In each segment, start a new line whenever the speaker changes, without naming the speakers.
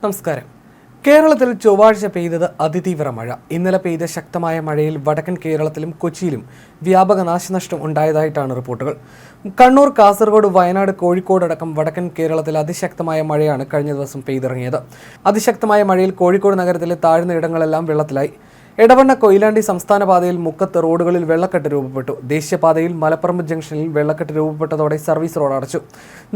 നമസ്കാരം. കേരളത്തിൽ ചൊവ്വാഴ്ച പെയ്തത് അതിതീവ്ര മഴ. ഇന്നലെ പെയ്ത ശക്തമായ മഴയിൽ വടക്കൻ കേരളത്തിലും കൊച്ചിയിലും വ്യാപക നാശനഷ്ടം ഉണ്ടായതായിട്ടാണ് റിപ്പോർട്ടുകൾ. കണ്ണൂർ, കാസർഗോഡ്, വയനാട്, കോഴിക്കോട് അടക്കം വടക്കൻ കേരളത്തിൽ അതിശക്തമായ മഴയാണ് കഴിഞ്ഞ ദിവസം പെയ്തിറങ്ങിയത്. അതിശക്തമായ മഴയിൽ കോഴിക്കോട് നഗരത്തിലെ താഴ്ന്ന ഇടങ്ങളെല്ലാം വെള്ളത്തിലായി. എടവണ്ണ കൊയിലാണ്ടി സംസ്ഥാന പാതയിൽ മുക്കത്ത് റോഡുകളിൽ വെള്ളക്കെട്ട് രൂപപ്പെട്ടു. ദേശീയപാതയിൽ മലപ്പറമ്പ് ജംഗ്ഷനിൽ വെള്ളക്കെട്ട് രൂപപ്പെട്ടതോടെ സർവീസ് റോഡ് അടച്ചു.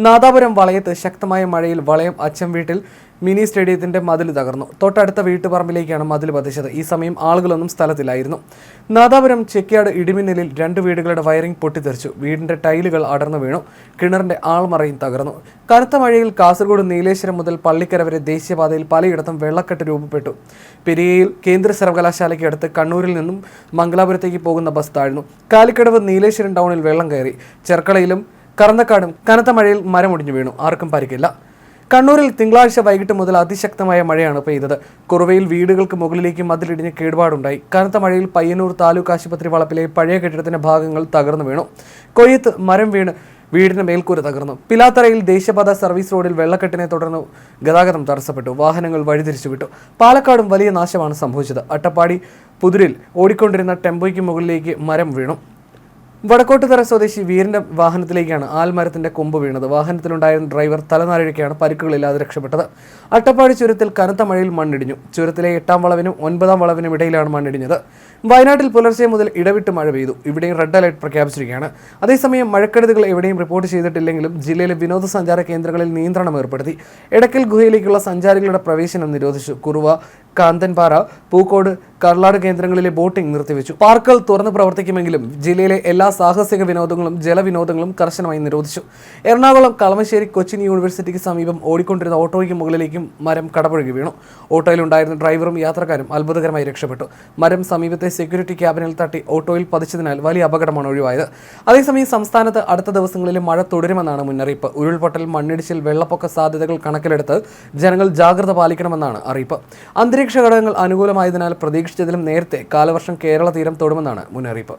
നാദാപുരം വളയത്ത് ശക്തമായ മഴയിൽ വളയം അച്ചം വീട്ടിൽ മിനി സ്റ്റേഡിയത്തിന്റെ മതിൽ തകർന്നു. തൊട്ടടുത്ത വീട്ടുപറമ്പിലേക്കാണ് മതിൽ പതിച്ചത്. ഈ സമയം ആളുകളൊന്നും സ്ഥലത്തിലായിരുന്നു. നാദാപുരം ചെക്കിയാട് ഇടിമിന്നലിൽ 2 വീടുകളുടെ വയറിംഗ് പൊട്ടിത്തെറിച്ചു. വീടിന്റെ ടൈലുകൾ അടർന്നു വീണു. കിണറിന്റെ ആൾമറയും തകർന്നു. കനത്ത മഴയിൽ കാസർഗോഡ് നീലേശ്വരം മുതൽ പള്ളിക്കര വരെ ദേശീയപാതയിൽ പലയിടത്തും വെള്ളക്കെട്ട് രൂപപ്പെട്ടു. പെരിയയിൽ കേന്ദ്ര സർവകലാശാലയ്ക്ക് അടുത്ത് കണ്ണൂരിൽ നിന്നും മംഗലാപുരത്തേക്ക് പോകുന്ന ബസ് താഴ്ന്നു. കാലിക്കടവ് നീലേശ്വരം ടൗണിൽ വെള്ളം കയറി. ചെർക്കളയിലും കറന്നക്കാടും കനത്ത മഴയിൽ മരമൊടിഞ്ഞു വീണു. ആർക്കും പരിക്കില്ല. കണ്ണൂരിൽ തിങ്കളാഴ്ച വൈകിട്ട് മുതൽ അതിശക്തമായ മഴയാണ് പെയ്തത്. കുറുവയിൽ വീടുകൾക്ക് മുകളിലേക്ക് മതിലിടിഞ്ഞ് കേടുപാടുണ്ടായി. കനത്ത മഴയിൽ പയ്യന്നൂർ താലൂക്ക് ആശുപത്രി വളപ്പിലെ പഴയ കെട്ടിടത്തിന്റെ ഭാഗങ്ങൾ തകർന്നു വീണു. കൊയ്യത്ത് മരം വീണ് വീടിന് മേൽക്കൂര തകർന്നു. പിലാത്തറയിൽ ദേശീയപാത സർവീസ് റോഡിൽ വെള്ളക്കെട്ടിനെ തുടർന്ന് ഗതാഗതം തടസ്സപ്പെട്ടു. വാഹനങ്ങൾ വഴിതിരിച്ചുവിട്ടു. പാലക്കാടും വലിയ നാശമാണ് സംഭവിച്ചത്. അട്ടപ്പാടി പുതുരിൽ ഓടിക്കൊണ്ടിരുന്ന ടെമ്പോയ്ക്ക് മുകളിലേക്ക് മരം വീണു. വടക്കോട്ടുതറ സ്വദേശി വീരന്റെ വാഹനത്തിലേക്കാണ് ആൽമരത്തിന്റെ കൊമ്പ് വീണത്. വാഹനത്തിലുണ്ടായിരുന്ന ഡ്രൈവർ തലനാരിഴയ്ക്കാണ് പരിക്കുകളില്ലാതെ രക്ഷപ്പെട്ടത്. അട്ടപ്പാടി ചുരത്തിൽ കനത്ത മഴയിൽ മണ്ണിടിഞ്ഞു. ചുരത്തിലെ 8-ാം വളവിനും 9-ാം വളവിനും ഇടയിലാണ് മണ്ണിടിഞ്ഞത്. വയനാട്ടിൽ പുലർച്ചെ മുതൽ ഇടവിട്ട് മഴ പെയ്തു. ഇവിടെയും റെഡ് അലർട്ട് പ്രഖ്യാപിച്ചിരിക്കുകയാണ്. അതേസമയം മഴക്കെടുതികൾ എവിടെയും റിപ്പോർട്ട് ചെയ്തിട്ടില്ലെങ്കിലും ജില്ലയിലെ വിനോദസഞ്ചാര കേന്ദ്രങ്ങളിൽ നിയന്ത്രണം ഏർപ്പെടുത്തി. എടക്കൽ ഗുഹയിലേക്കുള്ള സഞ്ചാരികളുടെ പ്രവേശനം നിരോധിച്ചു. കുറുവ, കാന്തൻപാറ, പൂക്കോട്, കർലാട് കേന്ദ്രങ്ങളിലെ ബോട്ടിംഗ് നിർത്തിവെച്ചു. പാർക്കുകൾ തുറന്ന് പ്രവർത്തിക്കുമെങ്കിലും ജില്ലയിലെ എല്ലാ സാഹസിക വിനോദങ്ങളും ജലവിനോദങ്ങളും കർശനമായി നിരോധിച്ചു. എറണാകുളം, കളമശ്ശേരി, കൊച്ചിൻ യൂണിവേഴ്സിറ്റിക്ക് സമീപം ഓടിക്കൊണ്ടിരുന്ന ഓട്ടോയ്ക്ക് മുകളിലേക്കും മരം കടപുഴകി വീണു. ഓട്ടോയിലുണ്ടായിരുന്ന ഡ്രൈവറും യാത്രക്കാരും അത്ഭുതകരമായി രക്ഷപ്പെട്ടു. മരം സമീപത്തെ സെക്യൂരിറ്റി ക്യാബിനിൽ തട്ടി ഓട്ടോയിൽ പതിച്ചതിനാൽ വലിയ അപകടമാണ് ഒഴിവായത്. അതേസമയം സംസ്ഥാനത്ത് അടുത്ത ദിവസങ്ങളിൽ മഴ തുടരുമെന്നാണ് മുന്നറിയിപ്പ്. ഉരുൾപൊട്ടൽ, മണ്ണിടിച്ചിൽ, വെള്ളപ്പൊക്ക സാധ്യതകൾ കണക്കിലെടുത്ത് ജനങ്ങൾ ജാഗ്രത പാലിക്കണമെന്നാണ് അറിയിപ്പ്. അന്തരീക്ഷ ഘടകങ്ങൾ അനുകൂലമായതിനാൽ പ്രതീക്ഷിച്ചതിലും നേരത്തെ കാലവർഷം കേരള തീരം തൊടുമെന്നാണ് മുന്നറിയിപ്പ്.